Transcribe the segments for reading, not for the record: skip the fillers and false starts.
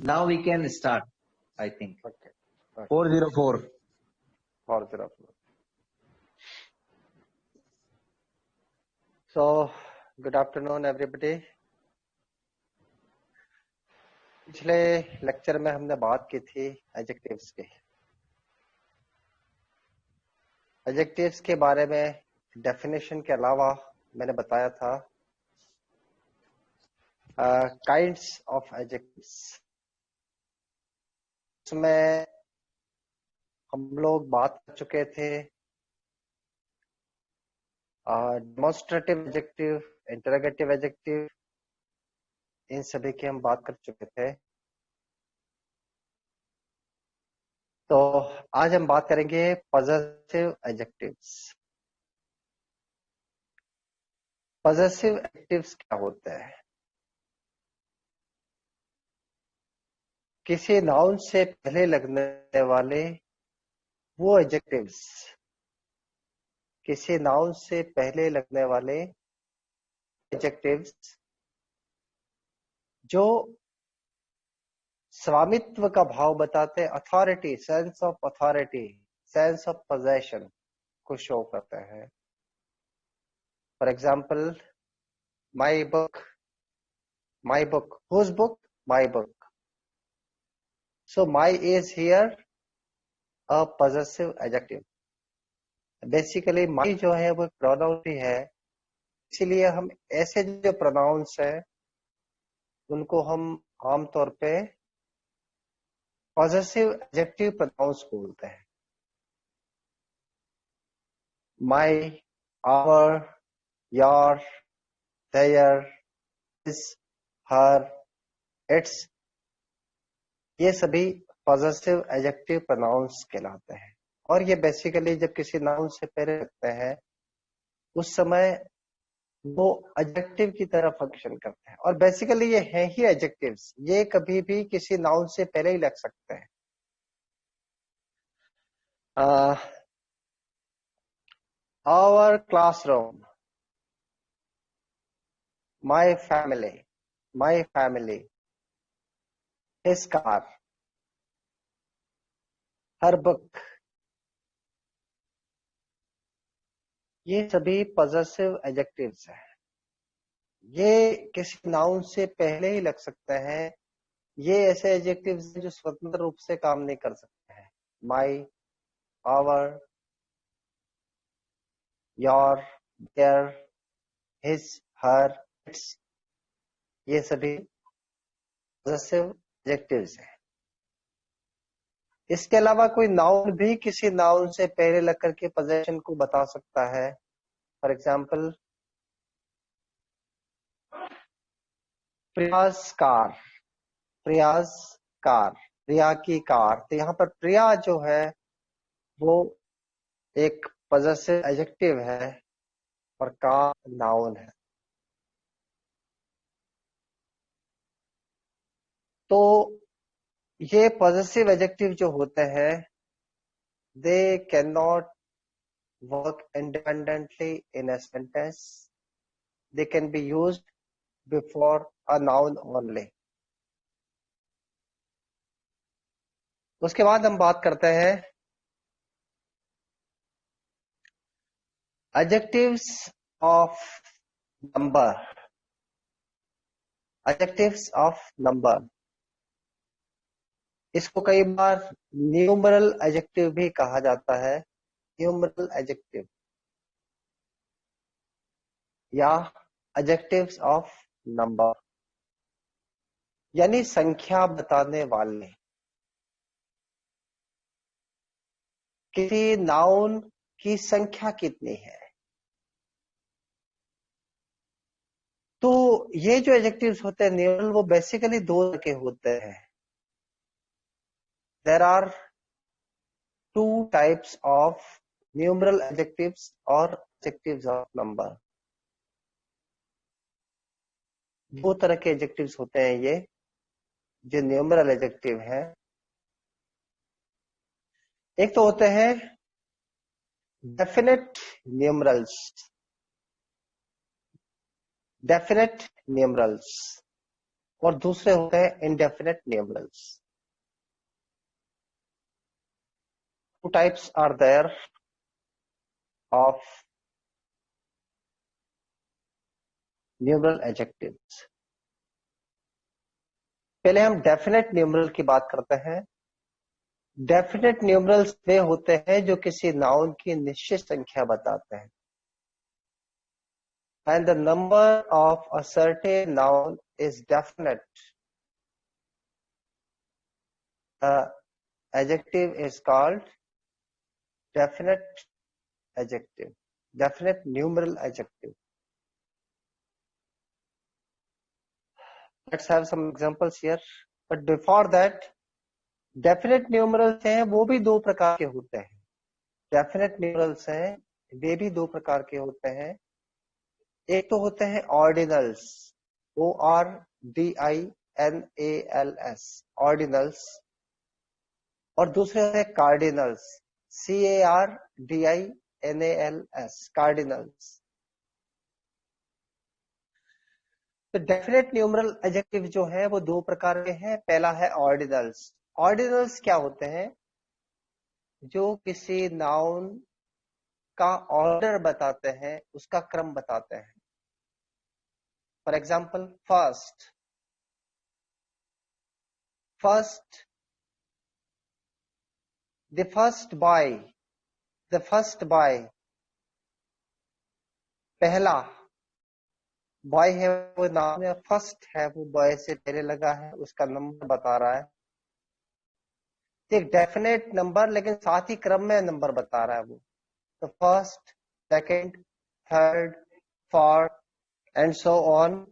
Now we can start, I think. Okay. 404. 404. So, good afternoon everybody. पिछले lecture में हमने बात की थी एडजेक्टिव्स की। एडजेक्टिव्स के बारे में डेफिनेशन के अलावा मैंने बताया था काइंड्स ऑफ एडजेक्टिव्स। उसमें हम लोग बात कर चुके थे डेमोन्स्ट्रेटिव एडजेक्टिव, इंटरोगेटिव एडजेक्टिव, इन सभी की हम बात कर चुके थे। तो आज हम बात करेंगे पॉजिटिव एडजेक्टिव्स। पॉजिटिव एडजेक्टिव्स क्या होते हैं? किसी नाउन से पहले लगने वाले वो एडजेक्टिव्स, किसी नाउन से पहले लगने वाले एडजेक्टिव्स जो स्वामित्व का भाव बताते, authority, sense of authority, sense of possession को शो करते हैं। For example, my book, my book, whose book, my book. So my is here a positive adjective. Basically my जो है वो प्रोनाउन ही है, इसीलिए हम ऐसे जो प्रोनाउंस है उनको हम आमतौर पे पॉजिटिव एडजेक्टिव प्रोनाउंस बोलते हैं। My, our, your, their, his, her, its, ये सभी पॉजिटिव एडजेक्टिव प्रोनाउंस कहलाते हैं। और ये बेसिकली जब किसी नाउन से पहले लगते हैं उस समय वो एडजेक्टिव की तरह फंक्शन करते हैं। और बेसिकली ये है ही एडजेक्टिव्स, ये कभी भी किसी नाउन से पहले ही लग सकते हैं। Our classroom, my family, my family, his car, her book, ये सभी पॉजिटिव एडजेक्टिव्स हैं। ये किसी नाउन से पहले ही लग सकते हैं। ये ऐसे एडजेक्टिव्स हैं जो स्वतंत्र रूप से काम नहीं कर सकते हैं। My, our, your, their, his, her, its, ये सभी पॉजिटिव एडजेक्टिव्स हैं। इसके अलावा कोई नाउन भी किसी नाउन से पहले लग करके पोजेशन को बता सकता है। For example, Priya's car, Priya's car, Priya की कार। तो यहाँ पर प्रिया जो है वो एक पॉजिटिव एडजेक्टिव है और कार नाउन है। तो ये पॉजिटिव एडजेक्टिव जो होते हैं they can not work independently in a sentence, they can be used before a noun only. उसके बाद हम बात करते हैं adjectives of number. Adjectives of number, इसको कई बार न्यूमरल एडजेक्टिव भी कहा जाता है। न्यूमरल एडजेक्टिव या एडजेक्टिव्स ऑफ नंबर, यानी संख्या बताने वाले। किसी नाउन की संख्या कितनी है। तो ये जो एडजेक्टिव्स होते हैं न्यूमरल, वो बेसिकली दो तरह के होते हैं। There are two types of numeral adjectives और एडजेक्टिव्स ऑफ नंबर। दो तरह के एडजेक्टिव्स होते हैं ये जो न्यूमरल एडजेक्टिव है। एक तो होते हैं डेफिनेट न्यूमरल्स, डेफिनेट न्यूमरल्स, और दूसरे होते हैं indefinite numerals. Two types are there of numeral adjectives. पहले हम डेफिनेट न्यूमरल की बात करते हैं. डेफिनेट न्यूमरल्स वे होते हैं जो किसी नाउन की निश्चित संख्या बताते हैं. And the number of a certain noun is definite. The adjective is called definite adjective, definite numeral adjective. Let's have some examples here. But before that, definite numerals हैं वो भी दो प्रकार के होते हैं. Definite numerals हैं वे भी दो प्रकार के होते हैं. एक तो होते हैं ordinals, ORDINALS, ordinals. और दूसरे होते हैं cardinals, CARDINALS, cardinals. तो डेफिनेट न्यूमरल एडजेक्टिव जो है वो दो प्रकार के हैं. पहला है ऑर्डिनल्स. ऑर्डिनल्स क्या होते हैं? जो किसी नाउन का ऑर्डर बताते हैं, उसका क्रम बताते हैं. For example first. First, the first boy, the first boy, पहला. बॉय है वो नाम है, फर्स्ट है वो बॉय से पहले लगा है, उसका नंबर बता रहा है. एक डेफिनेट नंबर लेकिन साथ ही क्रम में नंबर बता रहा है वो. तो first, second, third, fourth and so on.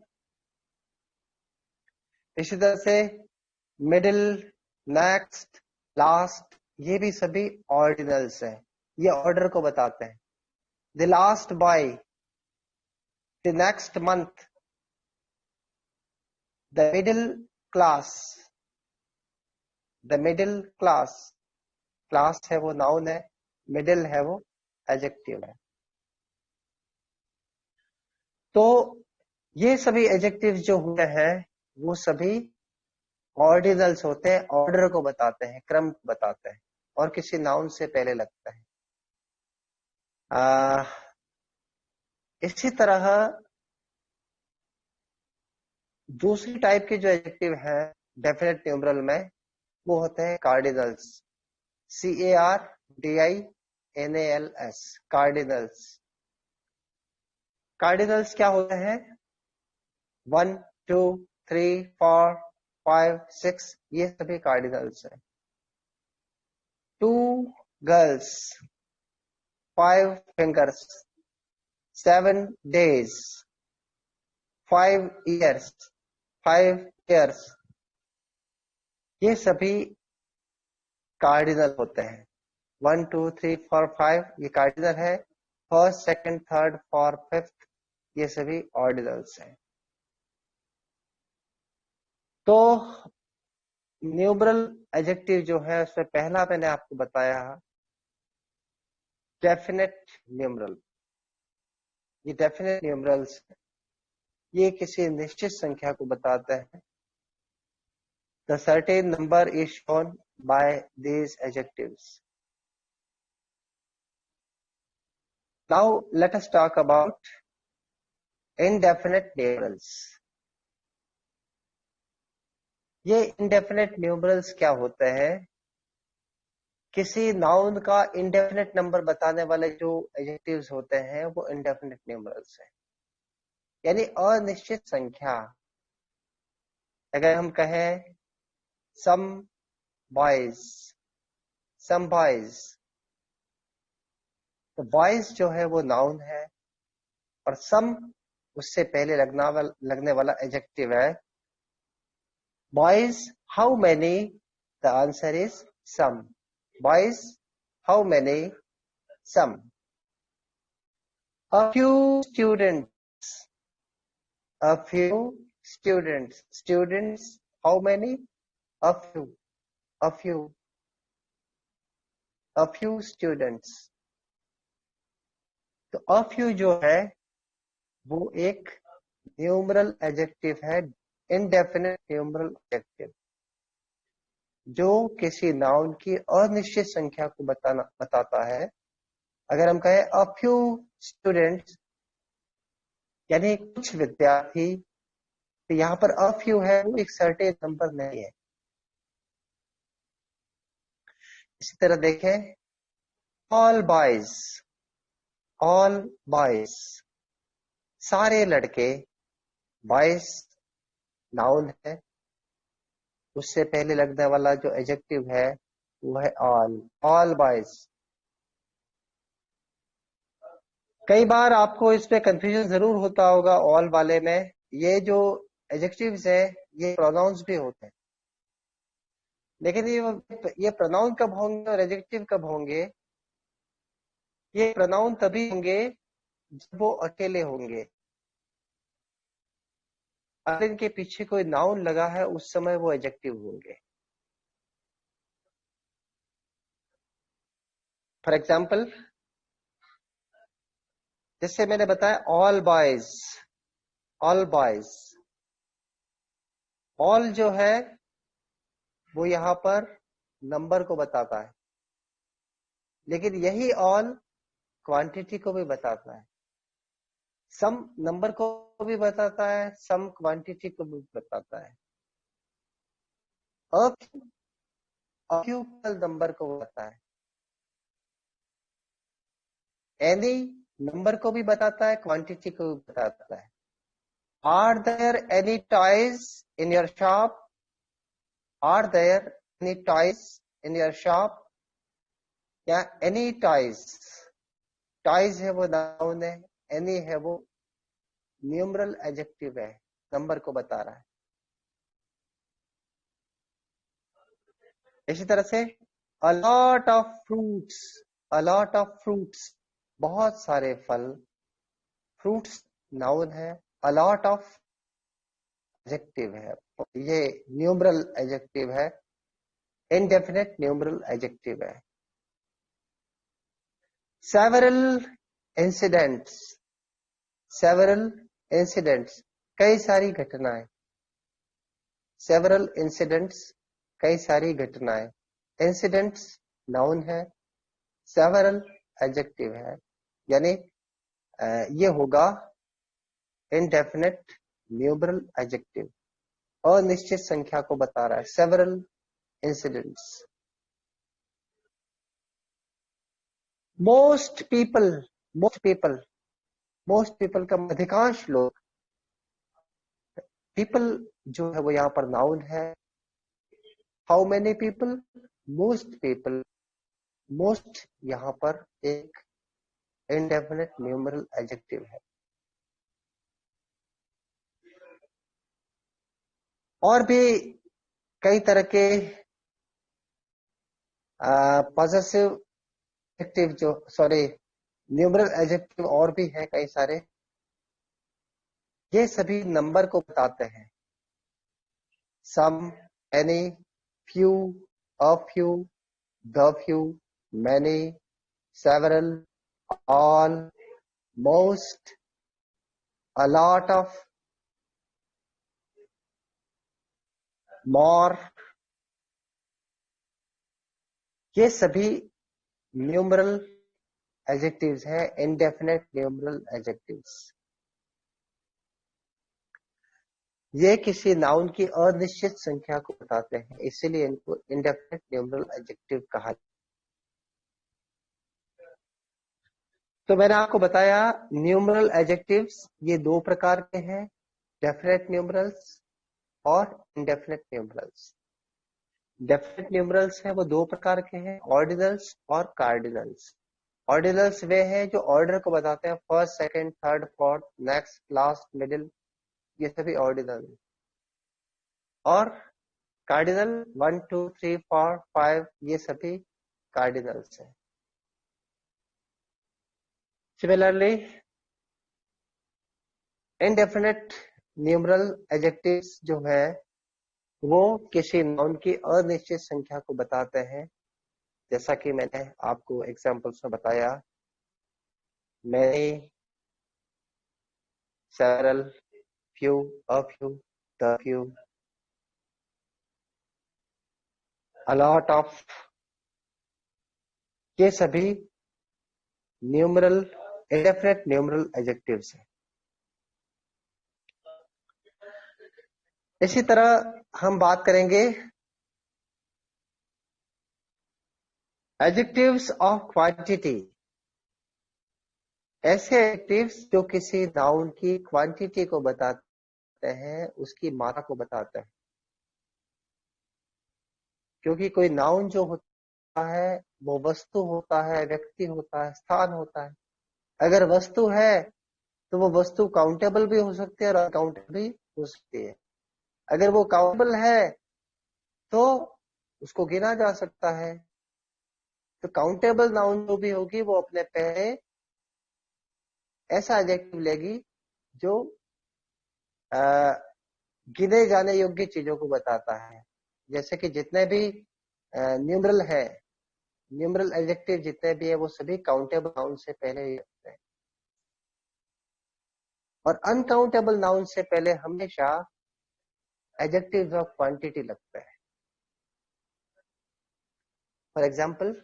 इसी तरह से मिडिल, नेक्स्ट, लास्ट, ये भी सभी ऑर्डिनल्स हैं. ये ऑर्डर को बताते हैं. The last boy, the next month, the middle class, the middle class. Class है वो नाउन है, मिडिल है वो एडजेक्टिव है. तो ये सभी एडजेक्टिव जो हुए हैं वो सभी ऑर्डिनल्स होते हैं, ऑर्डर को बताते हैं, क्रम को बताते हैं और किसी नाउन से पहले लगता है. इसी तरह दूसरी टाइप के जो एडजेक्टिव है डेफिनेट न्यूमरल में वो होते हैं कार्डिनल्स. CARDINALS, cardinals. कार्डिनल्स क्या होते हैं? 1, 2, 3, 4, 5, 6, ये सभी कार्डिनल्स हैं. 2 girls, 5 fingers, 7 days, 5 years, 5 years, ये सभी कार्डिनल होते हैं. 1, 2, 3, 4, 5 ये कार्डिनल है. First, second, third, fourth, fifth ये सभी ऑर्डिनल्स हैं. तो न्यूमरल एडजेक्टिव जो है उसमें पहला मैंने आपको बताया डेफिनेट न्यूमरल. ये डेफिनेट न्यूमरल्स ये किसी निश्चित संख्या को बताते हैं. The certain number is shown by these adjectives. Now let us talk about indefinite numerals. ये indefinite numerals क्या होते हैं? किसी नाउन का indefinite नंबर बताने वाले जो adjectives होते हैं वो indefinite numerals हैं. यानी अनिश्चित संख्या. अगर हम कहें some boys, some boys, तो boys जो है वो नाउन है और some उससे पहले लगने वाला एडजेक्टिव है. Boys, how many? The answer is some. Boys, how many? Some. A few students. A few students. Students, how many? A few. A few. A few students. तो a few जो है वो एक न्यूमरल एडजेक्टिव है indefinite numeral adjective, जो किसी noun की अनिश्चित संख्या को बताता है। अगर हम कहें अ फ्यू स्टूडेंट्स, यानी कुछ विद्यार्थी, तो यहां पर अ फ्यू है, वो एक सर्टेन नंबर नहीं है। इसी तरह देखें ऑल बॉयज, ऑल बॉयज, सारे लड़के, बॉयज नाउन है, उससे पहले लगने वाला जो एडजेक्टिव है वो है ऑल बॉयज। कई बार आपको इसमें कंफ्यूजन जरूर होता होगा ऑल वाले में, ये जो एडजेक्टिव्स है ये प्रोनाउंस भी होते हैं, लेकिन ये प्रोनाउन कब होंगे और एडजेक्टिव कब होंगे? ये प्रोनाउन तभी होंगे जब वो अकेले होंगे। अगर इनके पीछे कोई नाउन लगा है उस समय वो एडजेक्टिव होंगे। फॉर एग्जाम्पल, जैसे मैंने बताया all boys, all boys, all जो है वो यहां पर नंबर को बताता है, लेकिन यही ऑल क्वांटिटी को भी बताता है, सम नंबर को भी बताता है, सम क्वांटिटी को भी बताता है। अफ्यूपल नंबर को बताता है, एनी नंबर को भी बताता है, क्वांटिटी को भी बताता है। Are there any toys in your shop, are there any toys in your shop, या एनी टॉयज, टॉयज है वो नाउन है, एनी है वो न्यूमरल एडजेक्टिव है, नंबर को बता रहा है। इसी तरह से a lot of fruits, a lot of fruits, बहुत सारे फल, फ्रूट्स नाउन है, a lot of एडजेक्टिव है, ये न्यूमरल एडजेक्टिव है, इनडेफिनेट न्यूमरल एडजेक्टिव है। several incidents, several incidents, कई सारी घटनाएं, several incidents, कई सारी घटनाएं, इंसिडेंट्स नाउन है, सेवरल एडजेक्टिव है, यानी ये होगा इनडेफिनेट न्यूमरल एडजेक्टिव, अनिश्चित संख्या को बता रहा है, several incidents. Most people, most people, most people का अधिकांश लोग, पीपल जो है वो यहां पर नाउन है। How many people, most people, most यहां पर एक इनडेफिनेट न्यूमरल एडजेक्टिव है। और भी कई तरह के पॉजेसिव एडजेक्टिव, जो सॉरी न्यूमरल एडजेक्टिव और भी है कई सारे, ये सभी नंबर को बताते हैं। Some, any, few, a few, the few, many, several, all, most, a lot of, more, ये सभी न्यूमरल एडजेक्टिव्स हैं, इनडेफिनेट न्यूमरल एडजेक्टिव्स। ये किसी नाउन की अनिश्चित संख्या को बताते हैं, इसीलिए इनको इनडेफिनेट न्यूमरल एडजेक्टिव कहा। तो मैंने आपको बताया न्यूमरल एडजेक्टिव्स ये दो प्रकार के हैं, डेफिनेट न्यूमरल्स और इनडेफिनेट न्यूमरल्स। डेफिनेट न्यूमरल्स हैं वो दो प्रकार के हैं, ऑर्डिनल्स और कार्डिनल्स। ऑर्डिनल्स वे हैं जो ऑर्डर को बताते हैं, first, second, third, fourth, next, last, middle, ये सभी ऑर्डिनल। और कार्डिनल 1 2 3 4 5, ये सभी कार्डिनल्स हैं। सिमिलरली इनडेफिनेट न्यूमरल एडजेक्टिव्स जो है वो किसी नाउन की अनिश्चित संख्या को बताते हैं, जैसा कि मैंने आपको एग्जांपल्स में बताया, many, several, few, a few, the few, a lot of, ये सभी न्यूमरल, इंडेफिनेट न्यूमरल एडजेक्टिव्स हैं। इसी तरह हम बात करेंगे एडजेक्टिव्स ऑफ क्वांटिटी, ऐसे एडजेक्टिव्स जो किसी नाउन की क्वांटिटी को बताते हैं, उसकी मात्रा को बताते हैं। क्योंकि कोई नाउन जो होता है वो वस्तु होता है, व्यक्ति होता है, स्थान होता है। अगर वस्तु है तो वो वस्तु काउंटेबल भी हो सकती है और अनकाउंटेबल भी हो सकती है। अगर वो काउंटेबल है तो उसको गिना जा सकता है। तो काउंटेबल नाउन जो भी होगी वो अपने पहले ऐसा एडजेक्टिव लेगी जो गिने जाने योग्य चीजों को बताता है। जैसे कि जितने भी न्यूमरल है, न्यूमरल एडजेक्टिव जितने भी है वो सभी काउंटेबल नाउन से पहले ही लगते हैं, और अनकाउंटेबल नाउन से पहले हमेशा एडजेक्टिव्स ऑफ क्वांटिटी लगते हैं। For example,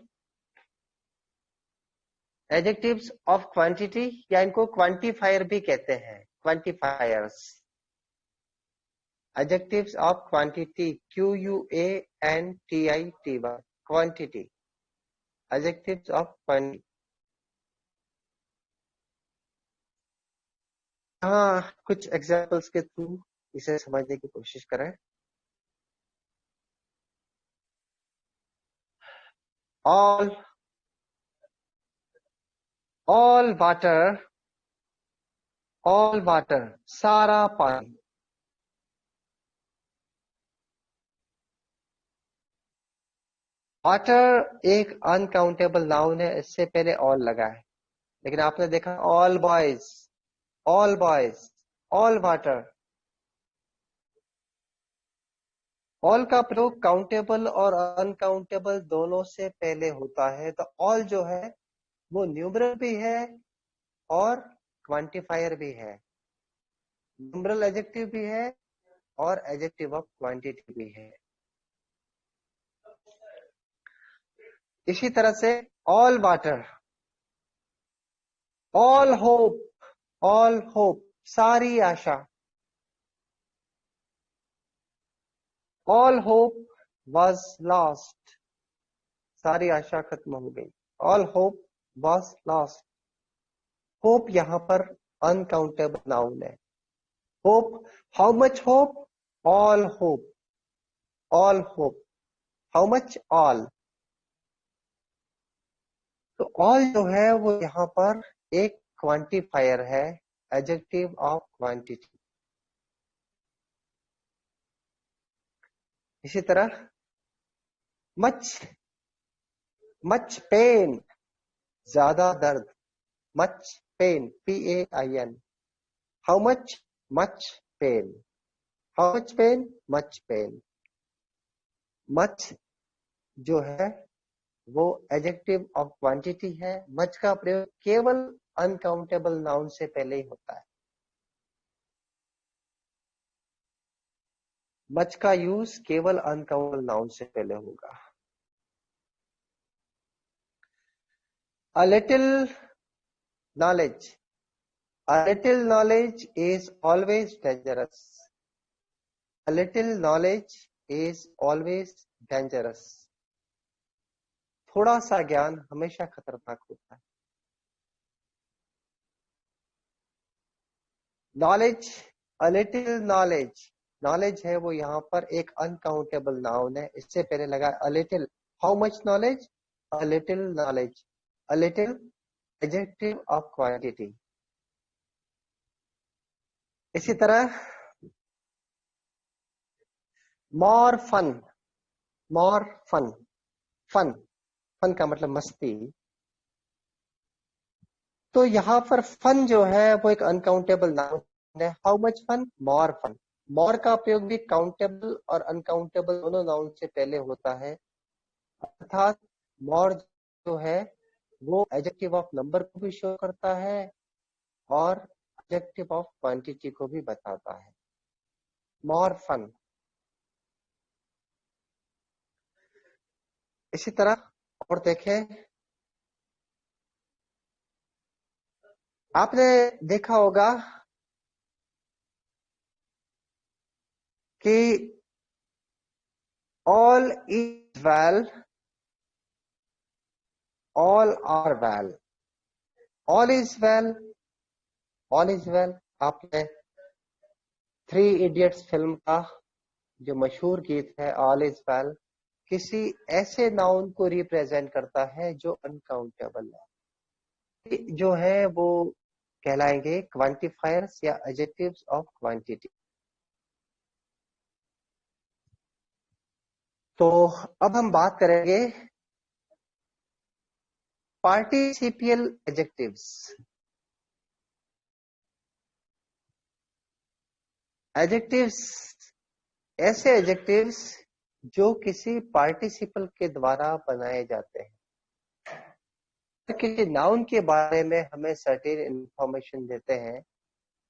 adjectives of quantity, या इनको क्वांटिफायर भी कहते हैं, quantifiers. Adjectives of quantity, QUANTITY, quantity, adjectives of quantity. हाँ, कुछ एग्जाम्पल्स के थ्रू इसे समझने की कोशिश करें। ऑल वाटर, ऑल वाटर, सारा पानी। वाटर एक अनकाउंटेबल नाउन है, इससे पहले ऑल लगा है। लेकिन आपने देखा all boys, all boys, all water. All का प्रयोग काउंटेबल और अनकाउंटेबल दोनों से पहले होता है। तो ऑल जो है वो न्यूमरल भी है और क्वांटिफायर भी है, न्यूमरल एडजेक्टिव भी है और एडजेक्टिव ऑफ क्वांटिटी भी है। इसी तरह से all water, all hope, all hope, सारी आशा। ऑल होप वॉज लॉस्ट, सारी आशा खत्म हो गई। All hope was lost. Hope यहां पर अनकाउंटेबल नाउन है। Hope, how much hope, all hope, all hope, how much, all. तो ऑल जो है वो यहां पर एक क्वांटिफायर है, एडजेक्टिव ऑफ क्वांटिटी। इसी तरह मच, मच पेन, ज्यादा दर्द, much pain, PAIN। How much, much pain, how much pain, much pain. Much जो है वो एडजेक्टिव ऑफ क्वांटिटी है। मच का प्रयोग केवल अनकाउंटेबल नाउन से पहले ही होता है। मच का यूज केवल अनकाउंटेबल नाउन से पहले होगा। A little knowledge, a little knowledge is always dangerous, a little knowledge is always dangerous। थोड़ा सा ज्ञान हमेशा खतरनाक होता है। Knowledge, a little knowledge, knowledge है वो यहाँ पर एक अनकाउंटेबल नाउन है, इससे पहले लगा a little। How much knowledge, a little knowledge, a little adjective of quantity. इसी तरह more fun, more fun, fun, fun का मतलब मस्ती। तो यहां पर फन जो है वो एक अनकाउंटेबल नाउन है। How much fun, more fun. More का प्रयोग भी काउंटेबल और अनकाउंटेबल दोनों नाउन से पहले होता है। अर्थात मोर जो है वो एडजेक्टिव ऑफ नंबर को भी शो करता है और एडजेक्टिव ऑफ क्वांटिटी को भी बताता है। more fun। इसी तरह और देखें, आपने देखा होगा कि all is well, all are well, all is well, all is well। आपने थ्री इडियट्स फिल्म का जो मशहूर गीत है ऑल इज वेल, किसी ऐसे नाउन को रिप्रेजेंट करता है जो अनकाउंटेबल है, जो है वो कहलाएंगे क्वांटिफायर्स या एडजेक्टिव्स ऑफ क्वांटिटी। तो अब हम बात करेंगे पार्टिसिपियल एडजेक्टिव्स। एडजेक्टिव्स, ऐसे एडजेक्टिव्स जो किसी पार्टिसिपल के द्वारा बनाए जाते हैं, किसी नाउन के बारे में हमें सर्टेन इंफॉर्मेशन देते हैं,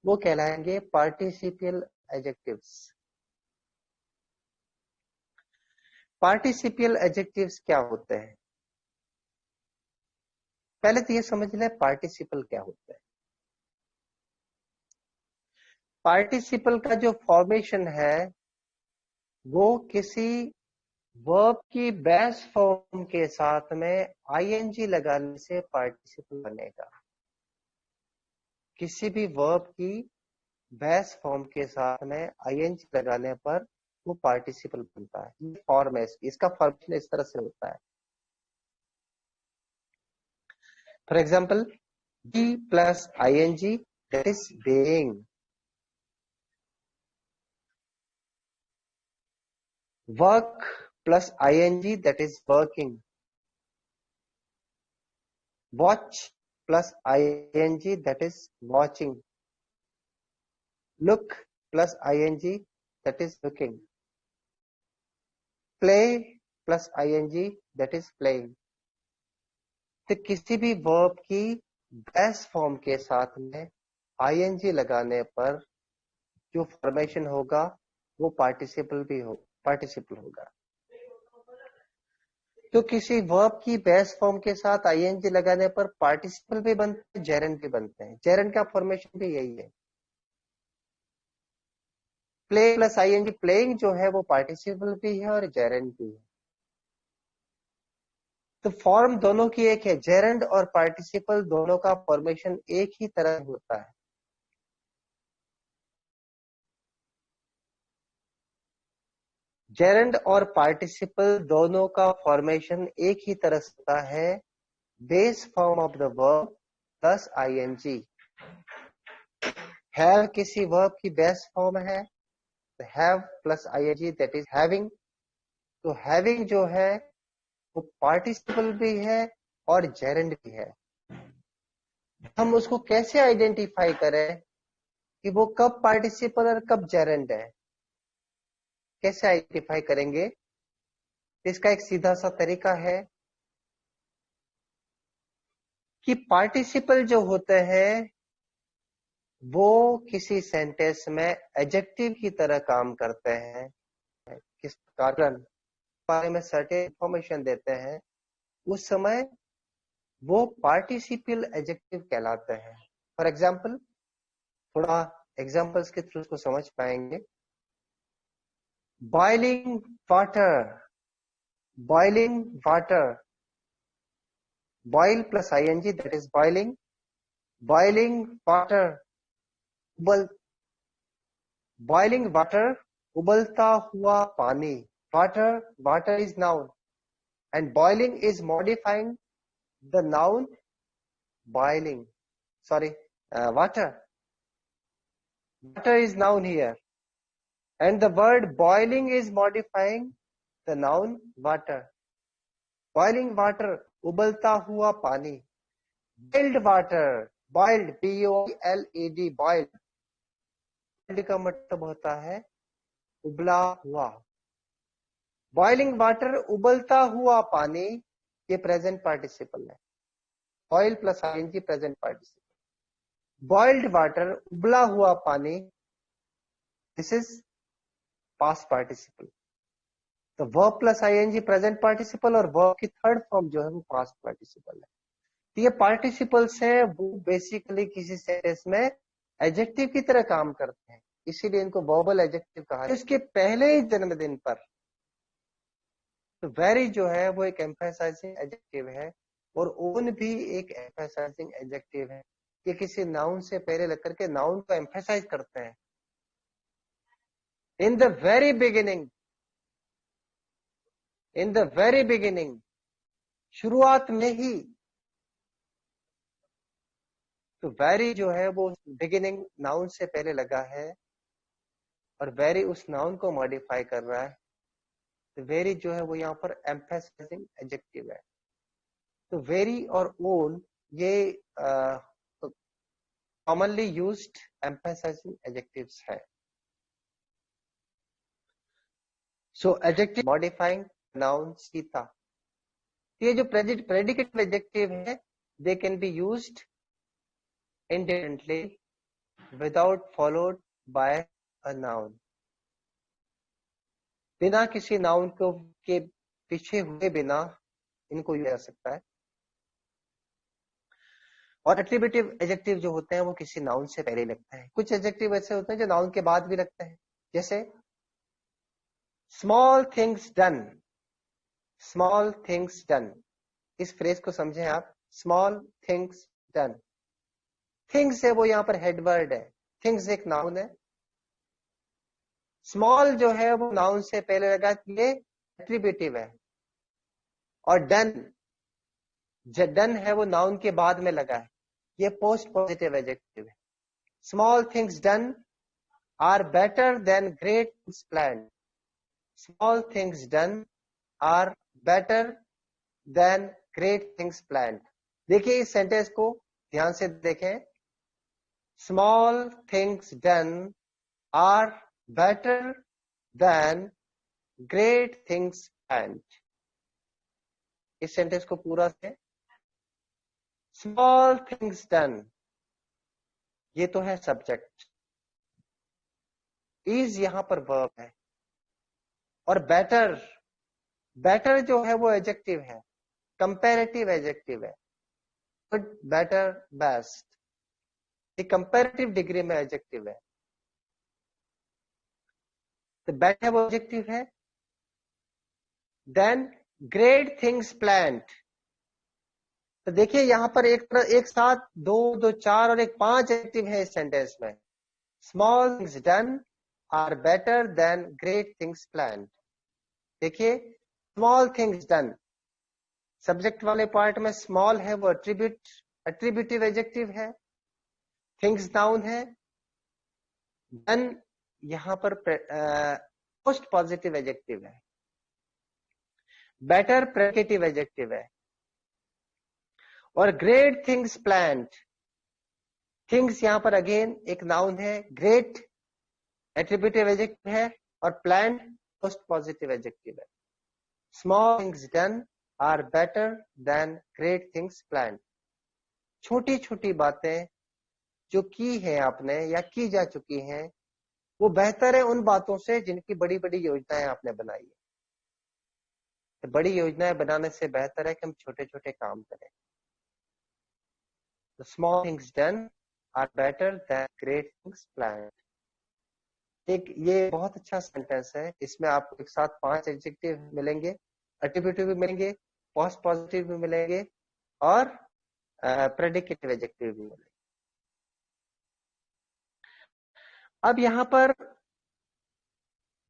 वो कहलाएंगे पार्टिसिपियल एडजेक्टिव्स। पार्टिसिपियल एडजेक्टिव्स क्या होते हैं? पहले तो ये समझ लें पार्टिसिपल क्या होता है। पार्टिसिपल का जो फॉर्मेशन है वो किसी वर्ब की बेस फॉर्म के साथ में आईएनजी लगाने से पार्टिसिपल बनेगा। किसी भी वर्ब की बेस फॉर्म के साथ में आईएनजी लगाने पर वो पार्टिसिपल बनता है। ये फॉर्म है इसका फॉर्मेशन इस तरह से होता है। For example, B plus ING that is being, work plus ing that is working, watch plus ing that is watching, look plus ing that is looking, play plus ing that is playing। तो किसी भी verb की base form के साथ में ing लगाने पर जो फॉर्मेशन होगा वो पार्टिसिपल होगा। तो किसी वर्ब की बेस फॉर्म के साथ आईएनजी लगाने पर पार्टिसिपल भी बनते हैं, जेरेंड भी बनते हैं। जेरेंड का फॉर्मेशन भी यही है। प्ले प्लस आईएनजी, प्लेइंग जो है वो पार्टिसिपल भी है और जेरेंड भी है। तो फॉर्म दोनों की एक है, जेरेंड और पार्टिसिपल दोनों का फॉर्मेशन एक ही तरह होता है। जेरेंड और पार्टिसिपल दोनों का फॉर्मेशन एक ही तरह से होता है, base form of the verb plus ING. Have किसी वर्ब की बेस फॉर्म है, have plus ING that is having. तो हैविंग जो है वो पार्टिसिपल भी है और जेरेंड भी है। हम उसको कैसे आइडेंटिफाई करें कि वो कब पार्टिसिपल और कब जेरेंड है? कैसे आइडेंटिफाई करेंगे? इसका एक सीधा सा तरीका है कि पार्टिसिपल जो होते हैं वो किसी सेंटेंस में एडजेक्टिव की तरह काम करते हैं। किस कारण बारे में सर्टेन इंफॉर्मेशन देते हैं, उस समय वो पार्टिसिपियल एडजेक्टिव कहलाते हैं। फॉर एग्जाम्पल, थोड़ा एग्जाम्पल्स के थ्रू उसको समझ पाएंगे। Boiling water, boiling water, boil plus ING that is boiling, boiling water, boiling water, उबलता हुआ पानी। Water, water is noun and boiling is modifying the noun boiling, sorry, water. Water is noun here and the word boiling is modifying the noun water. Boiling water, ubalta hua pani. Boiled water, boiled, B-O-I-L-E-D, boiled, boiled का मतलब होता है उबला हुआ। Boiling water, उबलता हुआ पानी, ये प्रेजेंट पार्टिसिपल है। Boil plus ING present participle. Boiled water, उबला हुआ पानी, दिस इज पास्ट पार्टिसिपल। तो verb plus ING present participle और वर्ब की थर्ड फॉर्म जो है वो पास्ट पार्टिसिपल है। तो ये पार्टिसिपल्स हैं वो बेसिकली किसी सेंटेंस में एडजेक्टिव की तरह काम करते हैं, इसीलिए इनको वर्बल एडजेक्टिव कहा है। इसके पहले ही जन्मदिन पर तो वेरी जो है वो एक एम्फेसाइजिंग एडजेक्टिव है और ओन भी एक एम्फेसाइजिंग एडजेक्टिव है। ये किसी नाउन से पहले लग करके नाउन को एम्फेसाइज करते हैं। इन द वेरी बिगिनिंग, शुरुआत में ही। तो वेरी जो है वो बिगिनिंग नाउन से पहले लगा है और वेरी उस नाउन को मॉडिफाई कर रहा है। तो वेरी जो है वो यहाँ पर एम्फेसाइजिंग एडजेक्टिव है। तो वेरी और ओन ये कॉमनली यूज्ड एम्फेसाइजिंग एडजेक्टिव्स है। सो एडजेक्टिव मॉडिफाइंग नाउन सीता, ये जो प्रेडिकेटिव एडजेक्टिव है they can be used independently without followed by a noun, बिना किसी नाउन को के पीछे हुए बिना इनको यूज कर सकता है। और एट्रीब्यूटिव एडजेक्टिव जो होते हैं वो किसी नाउन से पहले लगते हैं। कुछ एडजेक्टिव ऐसे होते हैं जो नाउन के बाद भी लगते हैं, जैसे small things done. Small things done, इस फ्रेज को समझें आप। स्मॉल थिंग्स डन, थिंग्स है वो यहाँ पर हेडवर्ड है, थिंग्स एक नाउन है। स्मॉल जो है वो नाउन से पहले लगा, ये एट्रीब्यूटिव है। और डन, डन है वो नाउन के बाद में लगा है, ये पोस्ट पॉजिटिव एडजेक्टिव है। Small things done are better than great things planned. Small things done are better than great things planned. देखिए इस सेंटेंस को ध्यान से देखें। Small things done are better than great things planned. इस sentence को पूरा से, स्मॉल थिंग्स डन, ये तो है सब्जेक्ट, इज यहां पर वर्ब है। और बेटर, बेटर जो है वो एडजेक्टिव है, कंपैरेटिव एडजेक्टिव है। गुड, बेटर, बेस्ट, ये कंपैरेटिव डिग्री में एडजेक्टिव है। तो बेटर वो एडजेक्टिव है। देन ग्रेट थिंग्स प्लान्ड, तो देखिए यहां पर एक साथ दो दो चार और एक पांच एडजेक्टिव है इस सेंटेंस में। Small things done are better than great things planned. देखिए स्मॉल थिंग्स डन, सब्जेक्ट वाले पार्ट में स्मॉल है वो एट्रीब्यूटिव एडजेक्टिव है, थिंग्स नाउन है, डन यहां पर पोस्ट पॉजिटिव एडजेक्टिव है, बेटर प्रेडिकेटिव एडजेक्टिव है, और ग्रेट थिंग्स प्लान्ड, थिंग्स यहां पर अगेन एक नाउन है, ग्रेट एट्रीब्यूटिव एडजेक्टिव है और प्लान्ड पोस्ट पॉजिटिव एडजेक्टिव है। Small things done are better than great things planned. छोटी छोटी बातें जो की है आपने या की जा चुकी हैं वो बेहतर है उन बातों से जिनकी बड़ी बड़ी योजनाएं आपने बनाई है। तो बड़ी योजनाएं बनाने से बेहतर है कि हम छोटे छोटे काम करें। The small things done are better than great things planned। एक ये बहुत अच्छा सेंटेंस है, इसमें आपको एक साथ पांच एडजेक्टिव मिलेंगे, एट्रीब्यूटिव भी मिलेंगे, पोस्ट पॉजिटिव भी मिलेंगे और प्रेडिकेटिव एडजेक्टिव भी मिलेंगे। अब यहाँ पर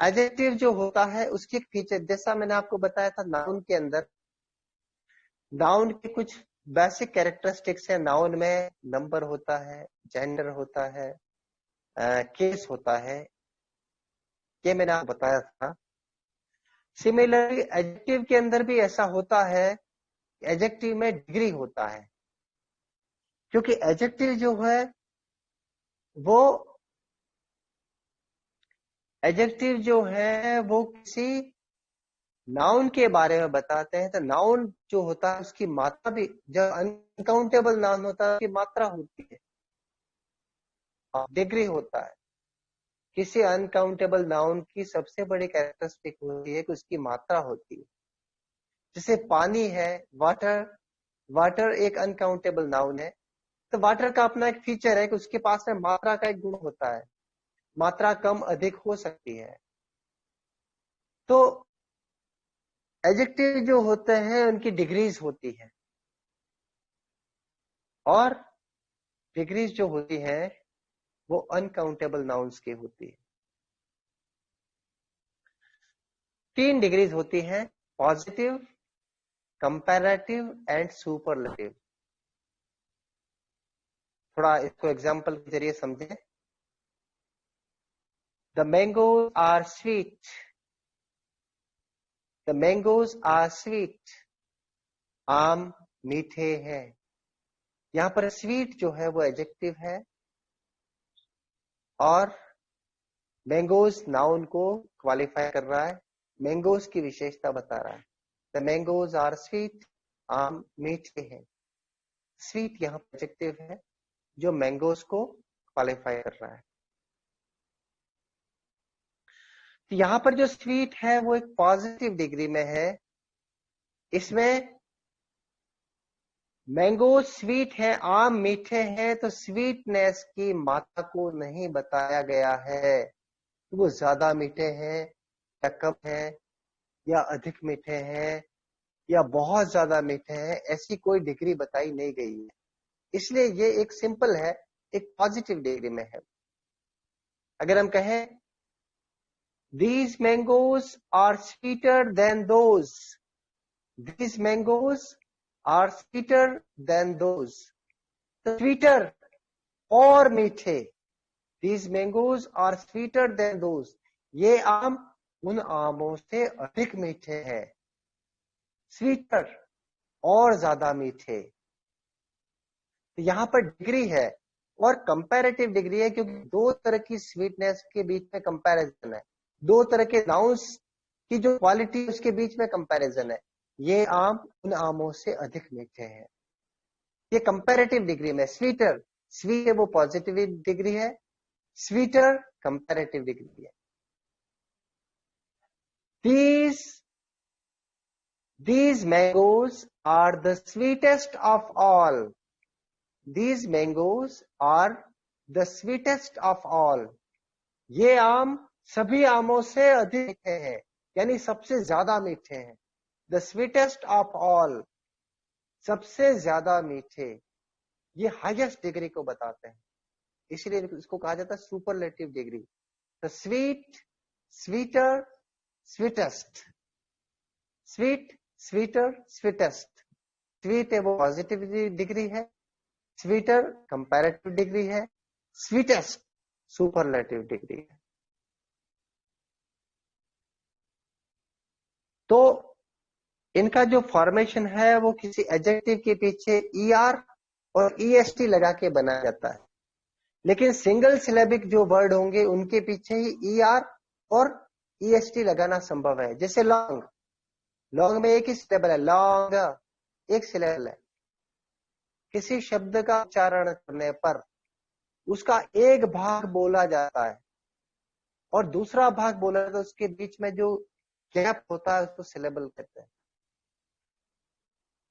एडजेक्टिव जो होता है उसकी एक फीचर, जैसा मैंने आपको बताया था नाउन के अंदर, नाउन के कुछ बेसिक कैरेक्टरिस्टिक्स है। नाउन में नंबर होता है, जेंडर होता है, केस होता है, ये मैंने आपको बताया था। सिमिलरली एडजेक्टिव के अंदर भी ऐसा होता है, एडजेक्टिव में डिग्री होता है, क्योंकि एडजेक्टिव जो है वो एडजेक्टिव जो है वो किसी नाउन के बारे में बताते हैं। तो नाउन जो होता है उसकी मात्रा भी, जब अनकाउंटेबल नाउन होता है उसकी मात्रा होती है, डिग्री होता है। किसी अनकाउंटेबल नाउन की सबसे बड़ी कैरेक्टरिस्टिक होती है कि उसकी मात्रा होती है। जैसे पानी है, वाटर, वाटर एक अनकाउंटेबल नाउन है, तो वाटर का अपना एक फीचर है कि उसके पास में मात्रा का एक गुण होता है, मात्रा कम अधिक हो सकती है। तो एडजेक्टिव जो होते हैं उनकी डिग्रीज होती है, और डिग्रीज जो होती है वो अनकाउंटेबल नाउन्स की होती है। 3 डिग्रीज होती हैं, पॉजिटिव, कंपैरेटिव एंड सुपरलेटिव। थोड़ा इसको एग्जांपल के जरिए समझें। The mangoes are sweet, the mangoes are sweet, आम मीठे हैं। यहां पर स्वीट जो है वो एडजेक्टिव है, और मैंगोज नाउन को क्वालिफाई कर रहा है, मैंगोज की विशेषता बता रहा है। द मैंगोज आर स्वीट, आम मीठे हैं। स्वीट यहां पर एडजेक्टिव है जो मैंगोज को क्वालिफाई कर रहा है। तो यहां पर जो स्वीट है वो एक पॉजिटिव डिग्री में है। इसमें मैंगो स्वीट है, आम मीठे हैं, तो स्वीटनेस की मात्रा को नहीं बताया गया है, वो ज्यादा मीठे हैं या कम है, या अधिक मीठे हैं या बहुत ज्यादा मीठे हैं, ऐसी कोई डिग्री बताई नहीं गई है। इसलिए ये एक सिंपल है, एक पॉजिटिव डिग्री में है। अगर हम कहें these mangoes are sweeter than those, these mangoes are sweeter than those, तो sweeter और मीठे, these mangoes are sweeter than those, ये आम उन आमों से अधिक मीठे हैं। स्वीटर और ज्यादा मीठे, तो यहां पर डिग्री है, और कंपैरेटिव डिग्री है, क्योंकि दो तरह की स्वीटनेस के बीच में कंपैरिजन है, दो तरह के नाउन्स की जो क्वालिटी उसके बीच में कंपैरिजन है। ये आम उन आमों से अधिक मीठे हैं, ये कंपैरेटिव डिग्री में। स्वीटर, स्वीट है वो पॉजिटिव डिग्री है, स्वीटर कंपैरेटिव डिग्री है। These mangoes are the sweetest of all. These mangoes are the sweetest of all. ये आम सभी आमों से अधिक मीठे हैं, यानी सबसे ज्यादा मीठे हैं। The sweetest of all, सबसे ज्यादा मीठे, ये हाईएस्ट डिग्री को बताते हैं, इसलिए इसको कहा जाता है सुपरलेटिव डिग्री। तो sweet, sweeter, sweetest, sweet, sweeter, sweetest. Sweet है वो पॉजिटिव डिग्री है, स्वीटर कंपैरेटिव डिग्री है, स्वीटेस्ट सुपरलेटिव डिग्री है। तो इनका जो फॉर्मेशन है वो किसी एडजेक्टिव के पीछे ER और EST लगा के बनाया जाता है, लेकिन सिंगल सिलेबिक जो वर्ड होंगे उनके पीछे ही ER और EST लगाना संभव है। जैसे लॉन्ग, लॉन्ग में एक ही सिलेबल है, लॉन्ग एक सिलेबल है। किसी शब्द का उच्चारण करने पर उसका एक भाग बोला जाता है और दूसरा भाग बोला जाता है, उसके बीच में जो गैप होता है उसको सिलेबल कहते हैं।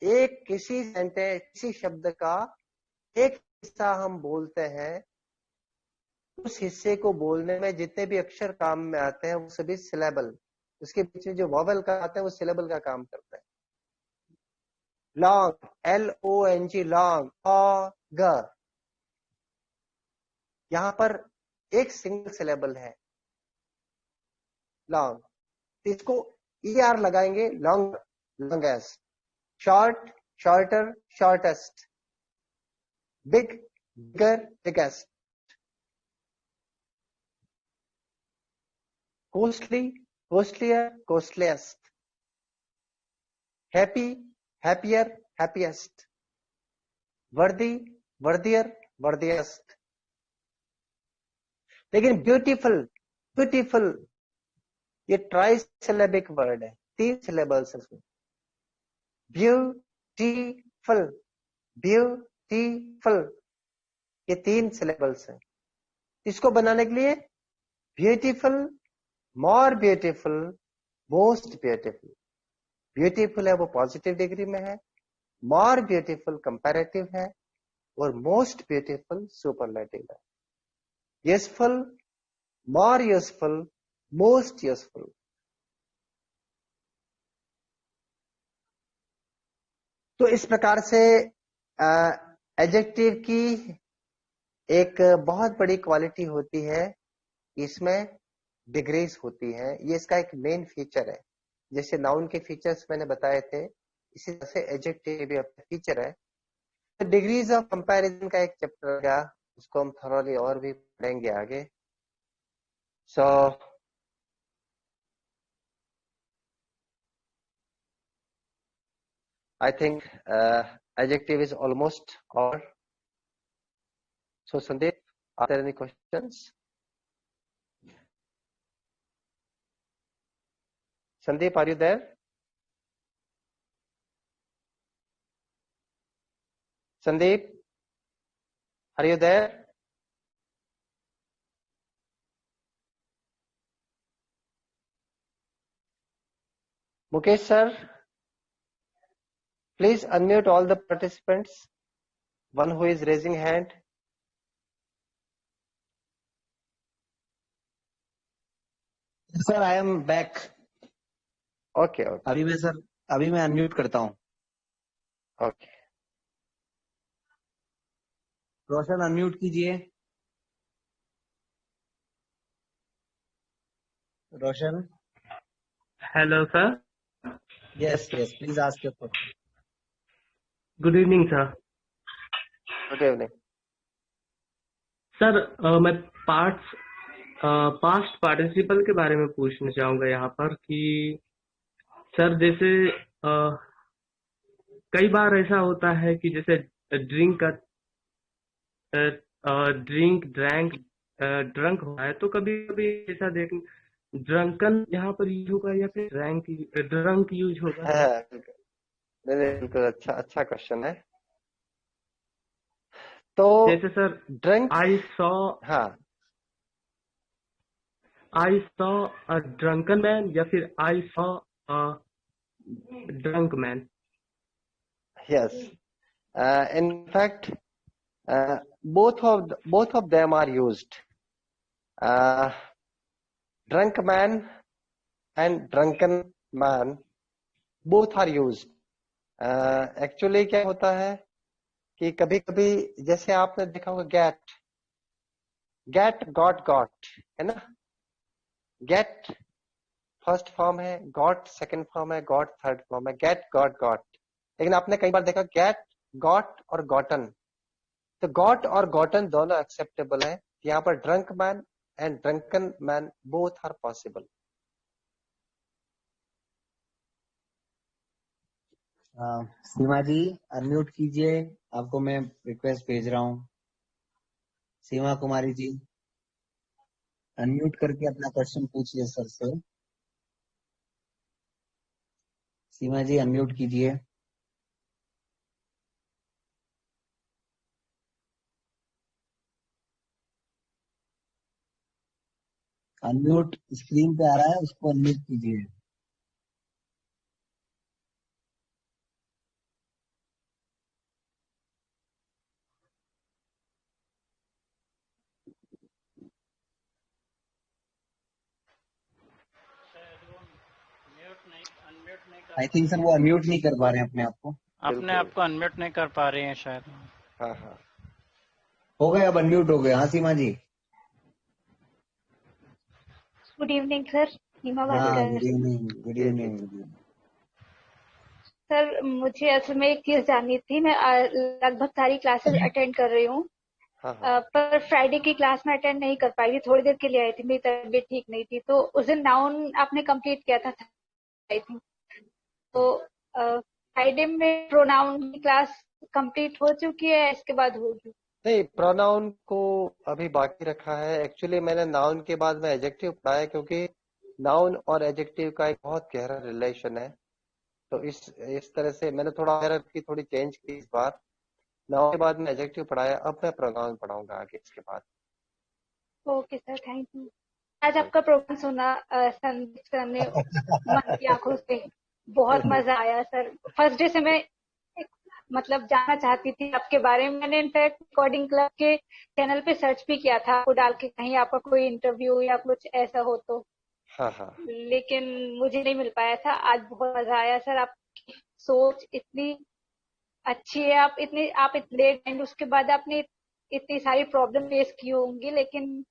एक किसी सेंटेंस, किसी शब्द का एक हिस्सा हम बोलते हैं, उस हिस्से को बोलने में जितने भी अक्षर काम में आते हैं वो सभी सिलेबल, उसके बीच में जो वॉवेल का आते हैं वो सिलेबल का काम करते हैं। लॉन्ग, LONG, लॉन्ग, ग, यहां पर एक सिंगल सिलेबल है लॉन्ग, इसको ER लगाएंगे, long, longest. Short, shorter, shortest. Big, bigger, biggest. Costly, costlier, costliest. Happy, happier, happiest. Worthy, worthier, worthiest. लेकिन ब्यूटीफुल, ब्यूटीफुल ये ट्राई सिलेबिक वर्ड है, 3 सिलेबल्स इसमें। ब्यूटीफुल, ब्यूटीफुल, ये 3 सिलेबल्स हैं। इसको बनाने के लिए beautiful, more beautiful, most beautiful. Beautiful है वो पॉजिटिव डिग्री में है, मोर ब्यूटीफुल कंपैरेटिव है, और मोस्ट ब्यूटीफुल सुपरलेटिव है। Useful, more useful, most useful. तो इस प्रकार से एडजेक्टिव की एक बहुत बड़ी क्वालिटी होती है, इसमें डिग्रीज होती है। ये इसका एक मेन फीचर है। जैसे नाउन के फीचर्स मैंने बताए थे, इसी तरह से एडजेक्टिव भी अपना फीचर है। तो डिग्रीज ऑफ कंपैरिजन का एक चैप्टर गया, उसको हम थोरली और भी पढ़ेंगे आगे। सो I think adjective is almost all. So Sandeep, are there any questions? Sandeep, are you there? Sandeep, are you there? Mukesh sir, please unmute all the participants. One who is raising hand. Sir I am back. Okay, okay, अभी मैं unmute करता हूँ। okay. रोशन unmute कीजिए। रोशन। Hello, sir. Yes yes please ask your question. Good evening, sir. Good evening. Sir मैं past participle के बारे में पूछना चाहूंगा यहाँ पर कि सर जैसे कई बार ऐसा होता है कि जैसे ड्रिंक ड्रैंक ड्रंक हुआ है, तो कभी कभी ऐसा देख ड्रंकन यहाँ पर यूज होगा या फिर ड्रंक यूज होगा? बिल्कुल अच्छा क्वेश्चन है। तो जैसे सर ड्रंक, आई सॉ हाँ, अ ड्रंकन मैन या फिर I saw a drunk man. yes. In fact, both of them are used. Drunk man and drunken man both are used. Actually क्या होता है कि कभी कभी जैसे आपने देखा होगा गेट गॉट है ना। गेट फर्स्ट फॉर्म है, गॉट सेकंड फॉर्म है, गॉट थर्ड फॉर्म है, गेट गॉट। लेकिन आपने कई बार देखा गेट गॉट और गॉटन, तो गॉट और गॉटन दोनों एक्सेप्टेबल है। यहाँ पर drunk man and drunken man both are possible. Seema ji unmute कीजिए, आपको मैं रिक्वेस्ट भेज रहा हूँ। सीमा कुमारी जी अनम्यूट करके अपना क्वेश्चन पूछिए सर से। सीमा जी अनम्यूट कीजिए। अनम्यूट स्क्रीन पे आ रहा है, उसको अनम्यूट कीजिए। आई थिंक सर वो अनम्यूट नहीं कर पा रहे हैं अपने आप को। अपने आप को अनम्यूट नहीं कर पा रहे हैं शायद। हाँ हाँ, हो गए, अब अनम्यूट हो गए। हाँ सीमा जी। गुड इवनिंग सर, सीमा बात हाँ कर गुड रही हूँ। Evening, good evening. सर मुझे असल में एक चीज जाननी थी। मैं लगभग सारी क्लासेस अटेंड कर रही हूँ, हाँ हाँ। पर फ्राइडे की क्लास में अटेंड नहीं कर पाई थी। थोड़ी देर के लिए आई थी, मेरी तबीयत ठीक नहीं थी, तो उस दिन नाउन आपने कंप्लीट किया था आई थिंक। तो फ्राइडे में प्रोनाउन की क्लास कंप्लीट हो चुकी है, इसके बाद होगी? नहीं, प्रोनाउन को अभी बाकी रखा है। एक्चुअली मैंने नाउन के बाद में एडजेक्टिव पढ़ाया, क्योंकि नाउन और एडजेक्टिव का एक बहुत गहरा रिलेशन है। तो इस तरह से मैंने थोड़ा हायरार्की थोड़ी चेंज की इस बार। नाउन के बाद में एडजेक्टिव पढ़ाया, अब मैं प्रोनाउन पढ़ाऊंगा आगे इसके बाद। Okay sir, thank you. आज आपका प्रोग्राम सुना संदीप सर ने मन की आंखों से, बहुत मजा आया सर। फर्स्ट डे से मैं मतलब जानना चाहती थी आपके बारे में। मैंने इनफैक्ट रिकॉर्डिंग क्लब के चैनल पे सर्च भी किया था आपको डाल के, कहीं आपका कोई इंटरव्यू या कुछ ऐसा हो तो, हाँ लेकिन मुझे नहीं मिल पाया था। आज बहुत मजा आया सर, आपकी सोच इतनी अच्छी है। आप इतने एंड उसके बाद आपने इतनी सारी प्रॉब्लम फेस की होंगी, लेकिन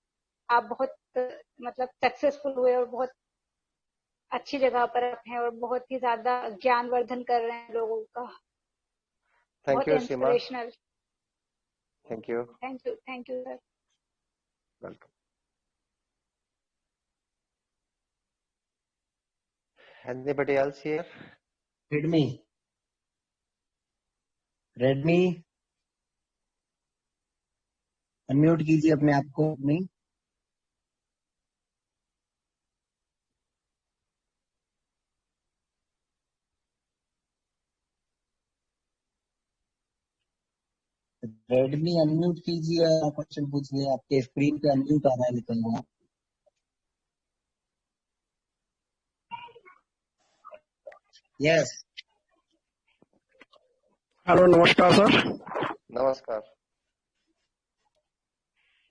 आप बहुत मतलब सक्सेसफुल हुए और बहुत अच्छी जगह पर आप हैं और बहुत ही ज्यादा ज्ञानवर्धन कर रहे हैं लोगों का। थैंक बहुत you Seema, inspirational. Thank you, thank you sir. Welcome. Anybody else here? Redmi Redmi unmute कीजिए अपने आप को अपनी। रेडमी अनम्यूट कीजिए, क्वेश्चन पूछिए। आपके स्क्रीन पे अनम्यूट आ रहा है लिखा हुआ। यस। हेलो, नमस्कार सर। नमस्कार।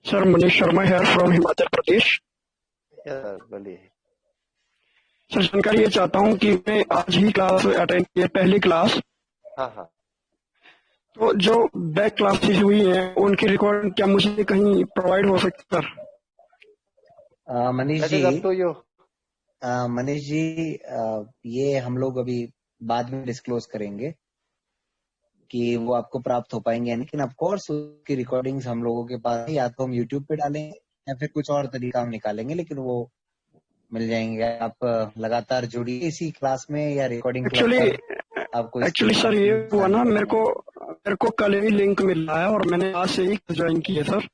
सर मनीष शर्मा है फ्रॉम हिमाचल प्रदेश। बोलिए। सर जानकारी ये चाहता हूँ कि मैं आज ही क्लास अटेंड की है, पहली क्लास। हाँ तो जो बैक क्लासेस हुई हैं उनकी रिकॉर्ड क्या मुझे कहीं प्रोवाइड हो सकती है sir? Manish that ji, is up to you. Manish ji, ये हम लोग अभी बाद में डिस्क्लोज करेंगे कि वो आपको प्राप्त हो पाएंगे, लेकिन ऑफ कोर्स उसकी रिकॉर्डिंग्स हम लोगों के पास है। या तो हम यूट्यूब पे डालेंगे या फिर कुछ और तरीका हम निकालेंगे, लेकिन वो मिल जाएंगे। आप लगातार जुड़िए इसी क्लास में या रिकॉर्डिंग क्लब पर। आपको एक्चुअली सर ये हुआ ना, मेरे को कल ही लिंक मिल रहा है और मैंने आज से ही ज्वाइन की है सर।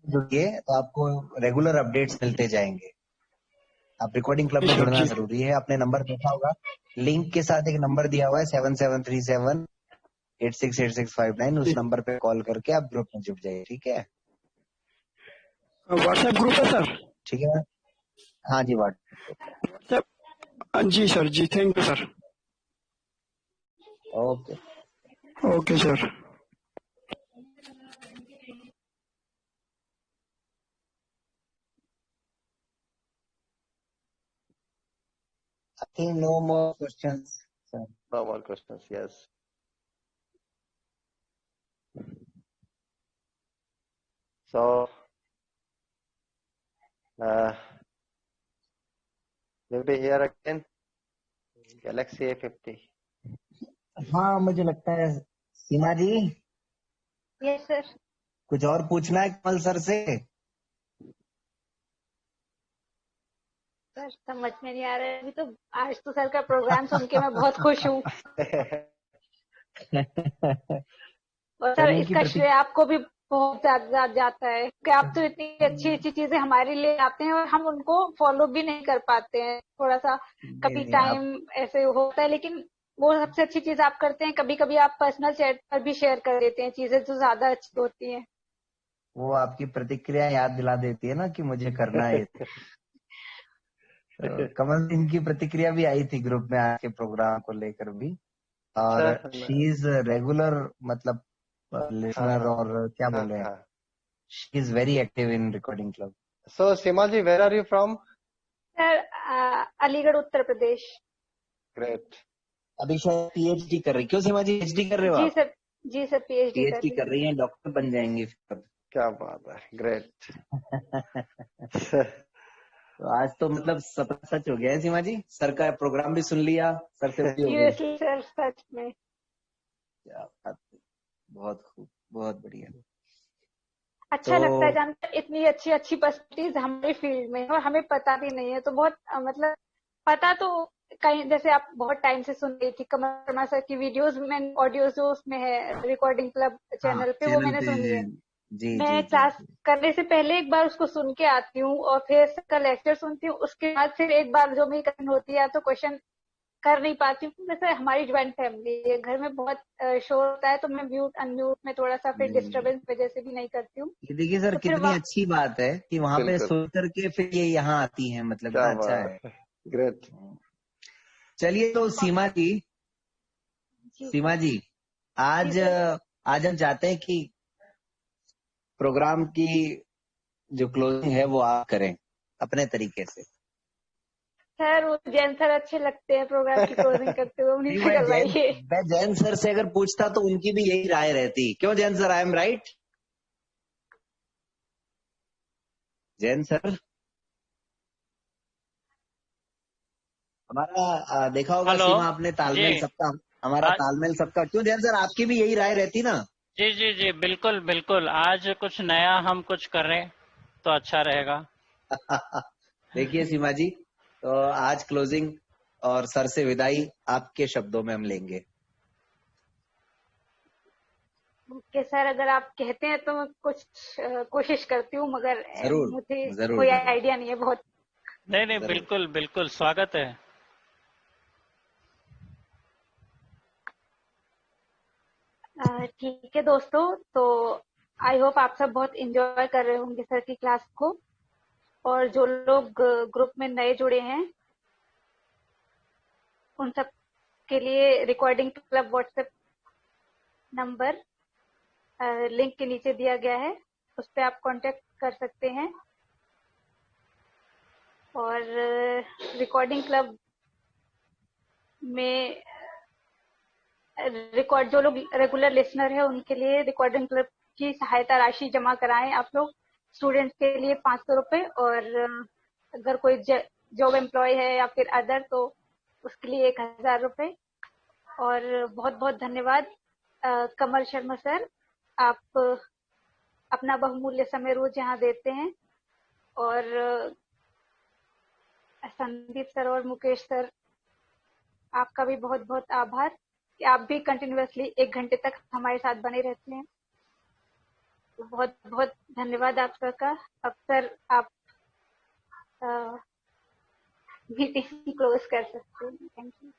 जुड़िए तो आपको रेगुलर अपडेट्स मिलते जाएंगे। आप रिकॉर्डिंग क्लब में जुड़ना जरूरी है। आपने नंबर देखा होगा, लिंक के साथ एक नंबर दिया हुआ है 7737868659। उस नंबर पे कॉल करके आप ग्रुप में जुड़ जाइए, ठीक है? व्हाट्सएप ग्रुप है सर? ठीक है, हाँ जी व्हाट्सएप। जी सर, जी thank you sir. Okay okay sir. I think no more questions, sir. No more questions. Yes. So, we'll be here again. Galaxy A50. हाँ मुझे लगता है सीमा जी यस सर। कुछ और पूछना है कमल सर से? सर समझ में नहीं आ रहा है अभी तो। आज तो सर का प्रोग्राम सुन के मैं बहुत खुश हूँ। और सर इसका श्रेय आपको भी बहुत ज्यादा जाता है कि आप तो इतनी अच्छी अच्छी चीजें हमारे लिए आते हैं और हम उनको फॉलो भी नहीं कर पाते हैं। थोड़ा सा कभी टाइम ऐसे होता है, लेकिन वो सबसे अच्छी चीज आप करते हैं। कभी कभी आप पर्सनल चैट पर भी शेयर कर देते हैं चीजें जो ज्यादा अच्छी होती हैं। वो आपकी प्रतिक्रिया याद दिला देती है ना कि मुझे करना है। तो कमल सिंह की प्रतिक्रिया भी आई थी ग्रुप में आज के प्रोग्राम को लेकर भी, और शी इज रेगुलर मतलब लिसनर, और क्या बोल रहे हैं, she is very active in recording club. So Seema ji, where are you from? Sir Aligarh Uttar Pradesh. Great. अभी शायद पीएचडी कर रही। क्यों सीमा जी पीएचडी कर रहे हो आप? जी सर पीएचडी कर रही हैं, डॉक्टर बन जाएंगे फिर। क्या बात है, ग्रेट। तो आज तो मतलब सब सच हो गया है सीमा जी। सर का प्रोग्राम भी सुन लिया, सर से भी हो गई। सर सच में क्या बात है, बहुत खूब, बहुत बढ़िया। अच्छा लगता है जानकर इतनी अच्छी अच्छी पर्सनैलिटीज हमारे फील्ड में और हमें पता भी नहीं है। तो बहुत मतलब पता तो कहीं, जैसे आप बहुत टाइम से सुन रही थी कमल शर्मा सर की वीडियोस में, ऑडियो जो उसमें है रिकॉर्डिंग क्लब चैनल पे, वो मैंने सुनी है। मैं क्लास करने से पहले एक बार उसको सुन के आती हूँ और फिर का लेक्चर सुनती हूँ। उसके बाद फिर एक बार जो मेरी क्वेश्चन होती है, तो क्वेश्चन कर नहीं पाती हूँ। वैसे हमारी ज्वाइंट फैमिली है, घर में बहुत शोर होता है, तो मैं म्यूट अनम्यूट में थोड़ा सा फिर नहीं, डिस्टर्बेंस वजह से भी नहीं करती हूँ। ये देखिए सर, तो फिर कितनी अच्छी बात है कि वहां पे बिल्कुल, सुन करके फिर ये यहाँ आती हैं, मतलब क्या इतना अच्छा है। बात है, ग्रेट। चलिए तो सीमा जी, जी सीमा जी, आज सर। आज हम चाहते हैं कि प्रोग्राम की जो क्लोजिंग है वो आप करें अपने तरीके से। सर वो जैन सर अच्छे लगते हैं प्रोग्राम की क्लोजिंग करते हुए, उन्हीं नहीं, से करवाइए। मैं जैन सर से अगर पूछता तो उनकी भी यही राय रहती। क्यों Jain sir, I am right? Jain sir, हमारा देखा होगा हेलो। सीमा, आपने जी। तालमेल सबका, हमारा आज तालमेल सबका। क्यों जैन सर, आपकी भी यही राय रहती ना? जी जी जी, बिल्कुल बिल्कुल, आज कुछ नया हम कुछ करें तो अच्छा रहेगा। देखिए सीमा जी, तो आज क्लोजिंग और सर से विदाई आपके शब्दों में हम लेंगे। ओके सर, अगर आप कहते हैं तो मैं कुछ कोशिश करती हूँ, मगर जरूर मुझे जरूर कोई जरूर आइडिया नहीं है बहुत। नहीं नहीं, जरूर। बिल्कुल बिल्कुल, स्वागत है। ठीक है दोस्तों, तो आई होप आप सब बहुत एंजॉय कर रहे होंगे सर की क्लास को। और जो लोग ग्रुप में नए जुड़े हैं, उन सब के लिए recording club WhatsApp number link के नीचे दिया गया है, उस पर आप कांटेक्ट कर सकते हैं। और रिकॉर्डिंग क्लब में रिकॉर्ड जो लोग रेगुलर लिसनर है उनके लिए रिकॉर्डिंग क्लब की सहायता राशि जमा कराएं आप लोग। स्टूडेंट्स के लिए 500 रुपए, और अगर कोई जॉब एम्प्लॉय है या फिर अदर, तो उसके लिए 1000 रुपए। और बहुत बहुत धन्यवाद कमल शर्मा सर, आप अपना बहुमूल्य समय रोज यहाँ देते हैं। और संदीप सर और मुकेश सर, आपका भी बहुत बहुत आभार कि आप भी कंटिन्यूअसली 1 घंटे तक हमारे साथ बने रहते हैं। तो बहुत बहुत धन्यवाद आप सबका। अब सर आप मीटिंग क्लोज कर सकते हैं। Thank you.